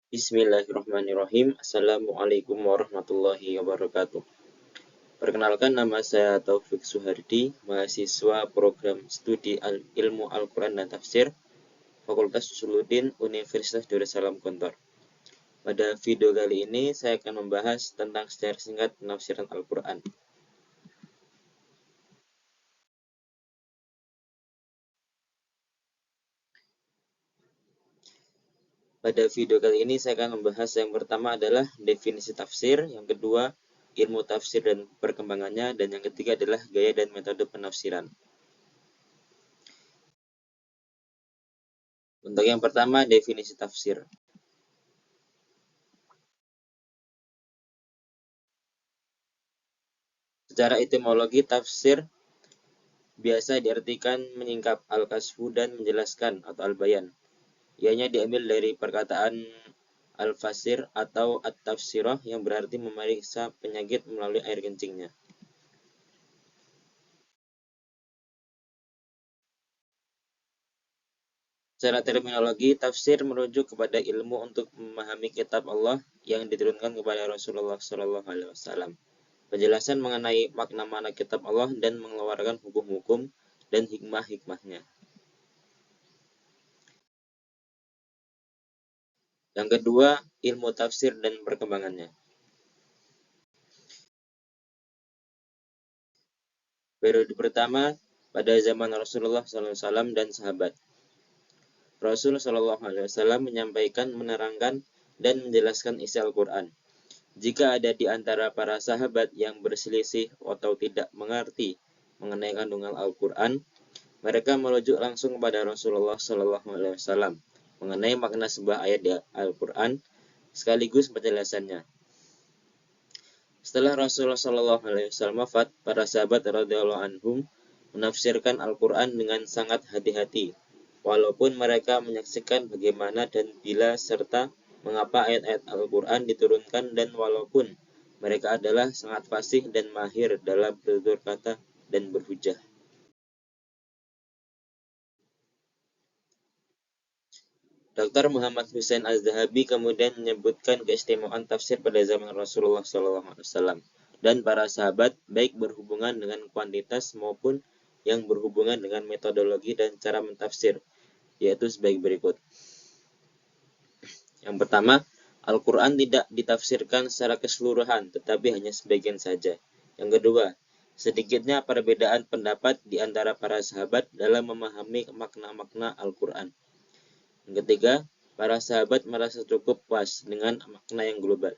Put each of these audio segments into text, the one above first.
Bismillahirrahmanirrahim. Assalamualaikum warahmatullahi wabarakatuh. Perkenalkan, nama saya Taufik Suhardi, mahasiswa program studi ilmu Al-Quran dan Tafsir, Fakultas Usuluddin, Universitas Darussalam Gontor. Pada video kali ini, saya akan membahas tentang secara singkat penafsiran Al-Quran. Pada video kali ini, saya akan membahas yang pertama adalah definisi tafsir, yang kedua, ilmu tafsir dan perkembangannya, dan yang ketiga adalah gaya dan metode penafsiran. Untuk yang pertama, definisi tafsir. Secara etimologi, tafsir biasa diartikan menyingkap al-kasfu dan menjelaskan atau al-bayan. Ianya diambil dari perkataan al-fasir atau at-tafsirah yang berarti memeriksa penyakit melalui air kencingnya. Secara terminologi, tafsir merujuk kepada ilmu untuk memahami kitab Allah yang diturunkan kepada Rasulullah SAW. Penjelasan mengenai makna-makna kitab Allah dan mengeluarkan hukum-hukum dan hikmah-hikmahnya. Yang kedua, ilmu tafsir dan perkembangannya. Periode pertama pada zaman Rasulullah SAW dan sahabat. Rasul SAW menyampaikan, menerangkan, dan menjelaskan isi Al-Quran. Jika ada di antara para sahabat yang berselisih atau tidak mengerti mengenai kandungan Al-Quran, mereka merujuk langsung kepada Rasulullah SAW mengenai makna sebuah ayat di Al-Quran sekaligus penjelasannya. Setelah Rasulullah SAW wafat, para sahabat radhiyallahu anhum menafsirkan Al-Quran dengan sangat hati-hati, walaupun mereka menyaksikan bagaimana dan bila serta mengapa ayat-ayat Al-Quran diturunkan, dan walaupun mereka adalah sangat fasih dan mahir dalam bertutur kata dan berhujah. Dr. Muhammad Hussein Az-Zahabi kemudian menyebutkan keistimewaan tafsir pada zaman Rasulullah SAW dan para sahabat, baik berhubungan dengan kuantitas maupun yang berhubungan dengan metodologi dan cara mentafsir, yaitu sebagai berikut. Yang pertama, Al-Quran tidak ditafsirkan secara keseluruhan, tetapi hanya sebagian saja. Yang kedua, sedikitnya perbedaan pendapat di antara para sahabat dalam memahami makna-makna Al-Quran. Yang ketiga, para sahabat merasa cukup puas dengan makna yang global.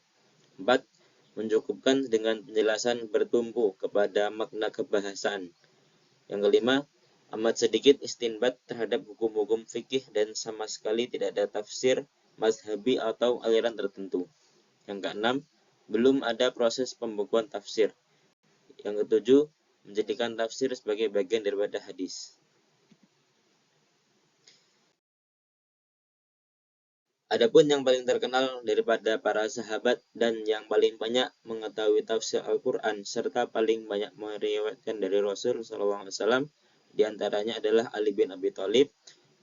4. Mencukupkan dengan penjelasan bertumpu kepada makna kebahasaan. Yang kelima, amat sedikit istinbat terhadap hukum-hukum fikih dan sama sekali tidak ada tafsir mazhabi atau aliran tertentu. Yang keenam, belum ada proses pembukuan tafsir. Yang ketujuh, menjadikan tafsir sebagai bagian daripada hadis. Adapun yang paling terkenal daripada para sahabat dan yang paling banyak mengetahui tafsir Al-Quran serta paling banyak meriwayatkan dari Rasul SAW, di antaranya adalah Ali bin Abi Thalib,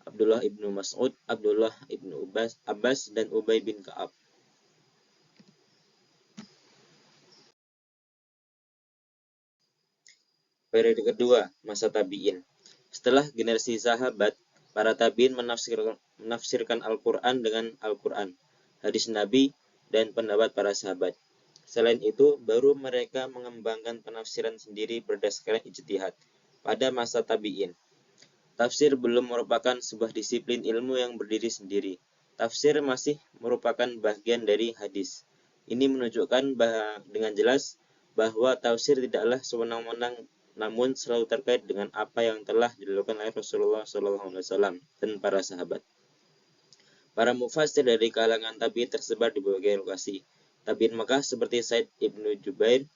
Abdullah ibnu Mas'ud, Abdullah ibnu Abbas, dan Ubay bin Ka'ab. Periode kedua, masa tabi'in. Setelah generasi sahabat, para tabi'in menafsirkan Al-Quran dengan Al-Quran, hadis Nabi, dan pendapat para sahabat. Selain itu, baru mereka mengembangkan penafsiran sendiri berdasarkan ijtihad pada masa tabi'in. Tafsir belum merupakan sebuah disiplin ilmu yang berdiri sendiri. Tafsir masih merupakan bagian dari hadis. Ini menunjukkan dengan jelas bahwa tafsir tidaklah sewenang-wenang, namun selalu terkait dengan apa yang telah dilakukan oleh Rasulullah SAW dan para sahabat. Para mufassir dari kalangan tabi'in tersebar di berbagai lokasi. Tabi'in Mekah seperti Said ibnu Jubair,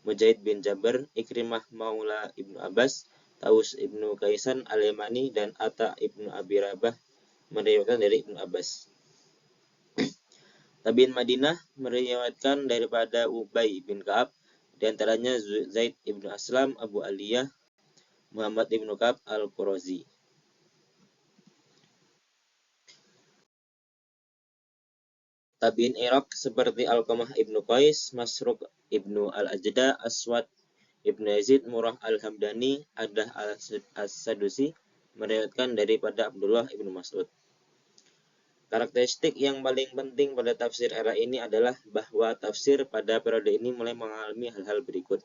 Mujahid bin Jabir, Ikrimah Maula ibnu Abbas, Taus ibnu Kaisan al-Yamani, dan Atta ibnu Abi Rabah meriwayatkan dari Ibnu Abbas. Tabi'in Madinah meriwayatkan daripada Ubay bin Ka'ab, di antaranya Zaid ibnu Aslam, Abu Aliyah, Muhammad ibnu Ka'ab al-Qurazi. Tabi'in Irak seperti Alqamah ibnu Qais, Masruq ibnu al-Ajda, Aswad ibnu Yazid, Murrah al-Hamdani, Adah al-Sadusi meriwayatkan daripada Abdullah ibnu Mas'ud. Karakteristik yang paling penting pada tafsir era ini adalah bahwa tafsir pada periode ini mulai mengalami hal-hal berikut.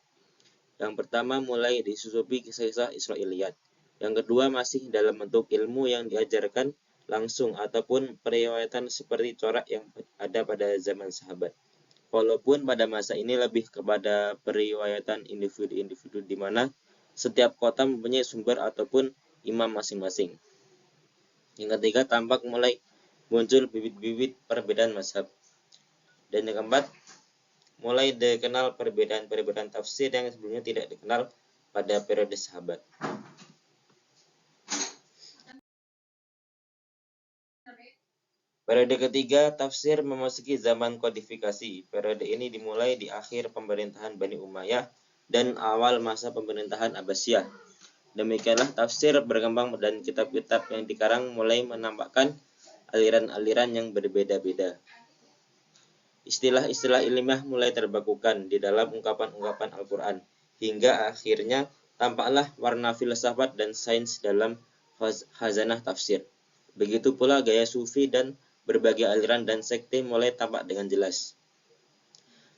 Yang pertama, mulai disusupi kisah-kisah Israiliyat. Yang kedua, masih dalam bentuk ilmu yang diajarkan langsung ataupun periwayatan seperti corak yang ada pada zaman sahabat. Walaupun pada masa ini lebih kepada periwayatan individu-individu di mana setiap kota mempunyai sumber ataupun imam masing-masing. Yang ketiga, tampak mulai muncul bibit-bibit perbedaan mazhab. Dan yang keempat, mulai dikenal perbedaan tafsir yang sebelumnya tidak dikenal pada periode sahabat. Periode ketiga, tafsir memasuki zaman kodifikasi. Periode ini dimulai di akhir pemerintahan Bani Umayyah dan awal masa pemerintahan Abbasiyah. Demikianlah tafsir berkembang dan kitab-kitab yang dikarang mulai menampakkan aliran-aliran yang berbeda-beda. Istilah-istilah ilmiah mulai terbakukan di dalam ungkapan-ungkapan Al-Quran, hingga akhirnya tampaklah warna filsafat dan sains dalam khazanah tafsir. Begitu pula gaya sufi dan berbagai aliran dan sekte mulai tampak dengan jelas.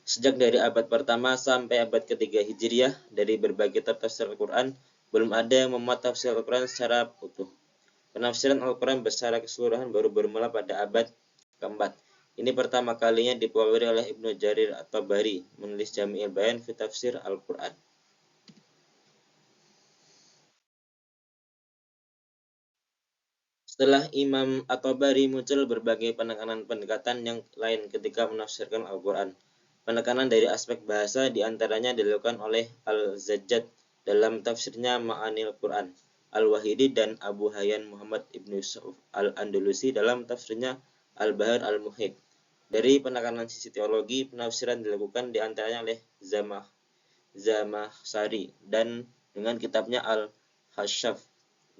Sejak dari abad pertama sampai abad ketiga Hijriah, dari berbagai tafsir Al-Quran, belum ada yang memuat tafsir Al-Quran secara utuh. Penafsiran Al-Quran secara keseluruhan baru bermula pada abad keempat. Ini pertama kalinya dipelopori oleh Ibnu Jarir At-Tabari, menulis Jami'ul Bayan fi Tafsir Al-Quran. Setelah Imam At-Tabari muncul berbagai penekanan pendekatan yang lain ketika menafsirkan Al-Quran. Penekanan dari aspek bahasa diantaranya dilakukan oleh Al-Zajjad dalam tafsirnya Ma'anil Quran, Al-Wahidi dan Abu Hayyan Muhammad Ibn Yusuf Al-Andalusi dalam tafsirnya Al-Bahar Al-Muhit. Dari penekanan sisi teologi, penafsiran dilakukan diantaranya oleh Zamakhsyari dan dengan kitabnya Al-Hashaf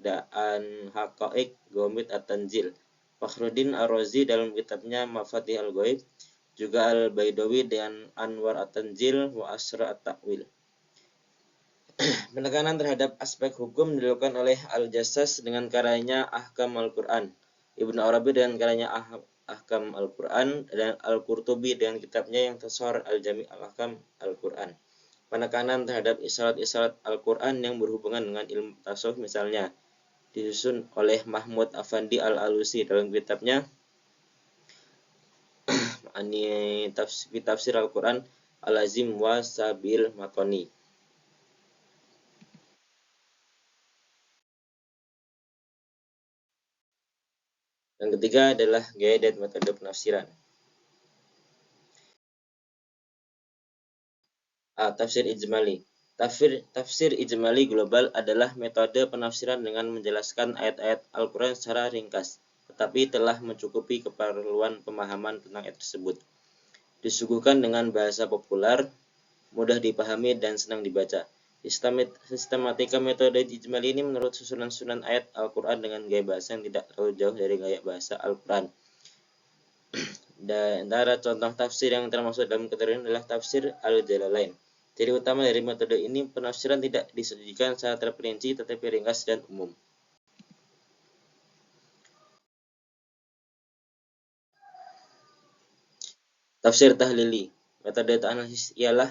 dan Haqa'iq Gomit At-Tanzil. Fakhruddin Ar-Razi dalam kitabnya Mafatih Al-Ghaib, juga Al-Baidawi dengan Anwar At-Tanzil wa Asra At-Ta'wil. Penekanan terhadap aspek hukum dilakukan oleh Al-Jassas dengan karyanya Ahkam Al-Quran, Ibnu Arabi dengan karyanya Ahkam Al-Quran, dan Al-Qurtubi dengan kitabnya yang tersohor Al-Jami' Al-Ahkam Al-Quran. Penekanan terhadap isyarat-isyarat Al-Quran yang berhubungan dengan ilmu tasawuf misalnya disusun oleh Mahmud Afandi Al-Alusi dalam kitabnya Tafsir Al-Quran Al-Azim wa Sabil Matoni. Yang ketiga adalah gaya dan metode penafsiran. Tafsir Ijmali. Tafsir Ijmali global adalah metode penafsiran dengan menjelaskan ayat-ayat Al-Quran secara ringkas, tetapi telah mencukupi keperluan pemahaman tentang ayat tersebut. Disuguhkan dengan bahasa populer, mudah dipahami dan senang dibaca. Sistematika metode Ijmali ini menurut susunan-susunan ayat Al-Quran dengan gaya bahasa yang tidak terlalu jauh dari gaya bahasa Al-Quran. Dan antara contoh tafsir yang termasuk dalam kategori ini adalah tafsir Al-Jalalain. Ciri utama dari metode ini, penafsiran tidak disajikan secara terperinci tetapi ringkas dan umum. Tafsir Tahlili. Metode analisis ialah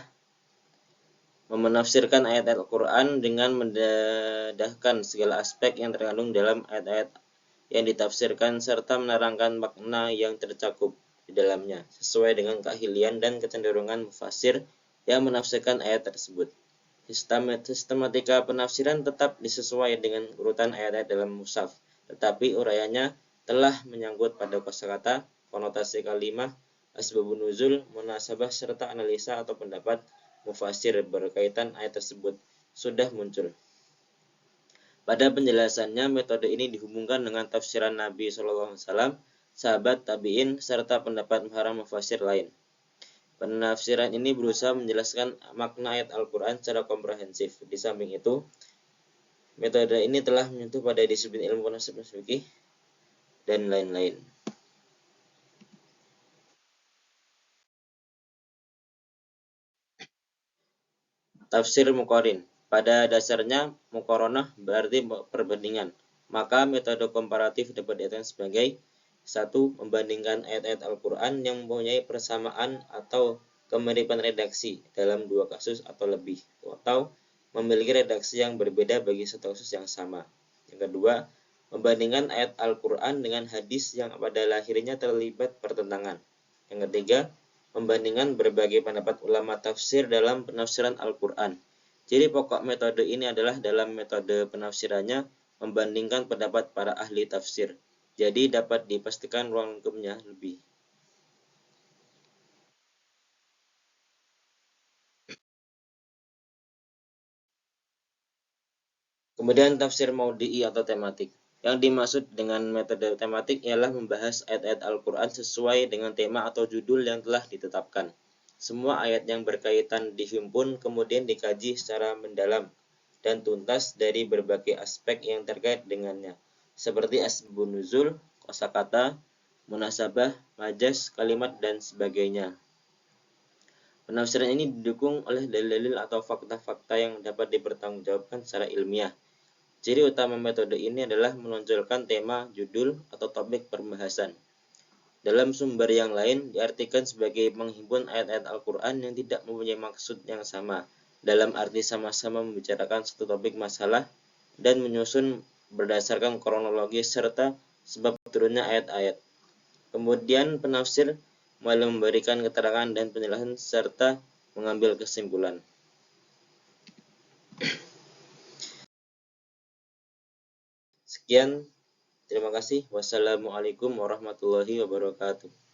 menafsirkan ayat-ayat Al-Quran dengan mendedahkan segala aspek yang terkandung dalam ayat-ayat yang ditafsirkan serta menerangkan makna yang tercakup di dalamnya sesuai dengan keahlian dan kecenderungan mufasir yang menafsirkan ayat tersebut. Sistematika penafsiran tetap disesuaikan dengan urutan ayat-ayat dalam mushaf, tetapi uraiannya telah menyangkut pada kosakata, konotasi kalimah, asbabun nuzul, munasabah serta analisa atau pendapat mufasir berkaitan ayat tersebut sudah muncul. Pada penjelasannya, metode ini dihubungkan dengan tafsiran Nabi SAW, sahabat tabi'in, serta pendapat para mufasir lain. Penafsiran ini berusaha menjelaskan makna ayat Al-Quran secara komprehensif. Di samping itu, metode ini telah menyentuh pada disiplin ilmu penafsir fikih dan lain-lain. Tafsir muqarin. Pada dasarnya muqaronah berarti perbandingan. Maka metode komparatif dapat diartikan sebagai satu, membandingkan ayat-ayat Al-Quran yang mempunyai persamaan atau kemiripan redaksi dalam dua kasus atau lebih, atau memiliki redaksi yang berbeda bagi satu kasus yang sama. Yang kedua, membandingkan ayat Al-Quran dengan hadis yang pada lahirnya terlibat pertentangan. Yang ketiga, membandingkan berbagai pendapat ulama tafsir dalam penafsiran Al-Quran. Jadi pokok metode ini adalah dalam metode penafsirannya membandingkan pendapat para ahli tafsir. Jadi dapat dipastikan ruang lingkupnya lebih. Kemudian tafsir maudhi'i atau tematik. Yang dimaksud dengan metode tematik ialah membahas ayat-ayat Al-Quran sesuai dengan tema atau judul yang telah ditetapkan. Semua ayat yang berkaitan dihimpun kemudian dikaji secara mendalam dan tuntas dari berbagai aspek yang terkait dengannya, seperti asbabun nuzul, kosakata, munasabah, majas, kalimat, dan sebagainya. Penafsiran ini didukung oleh dalil-dalil atau fakta-fakta yang dapat dipertanggungjawabkan secara ilmiah. Ciri utama metode ini adalah menonjolkan tema, judul, atau topik pembahasan. Dalam sumber yang lain diartikan sebagai menghimpun ayat-ayat Al-Quran yang tidak mempunyai maksud yang sama, dalam arti sama-sama membicarakan satu topik masalah dan menyusun berdasarkan kronologi serta sebab turunnya ayat-ayat. Kemudian penafsir mulai memberikan keterangan dan penjelasan serta mengambil kesimpulan. Sekian, terima kasih. Wassalamualaikum warahmatullahi wabarakatuh.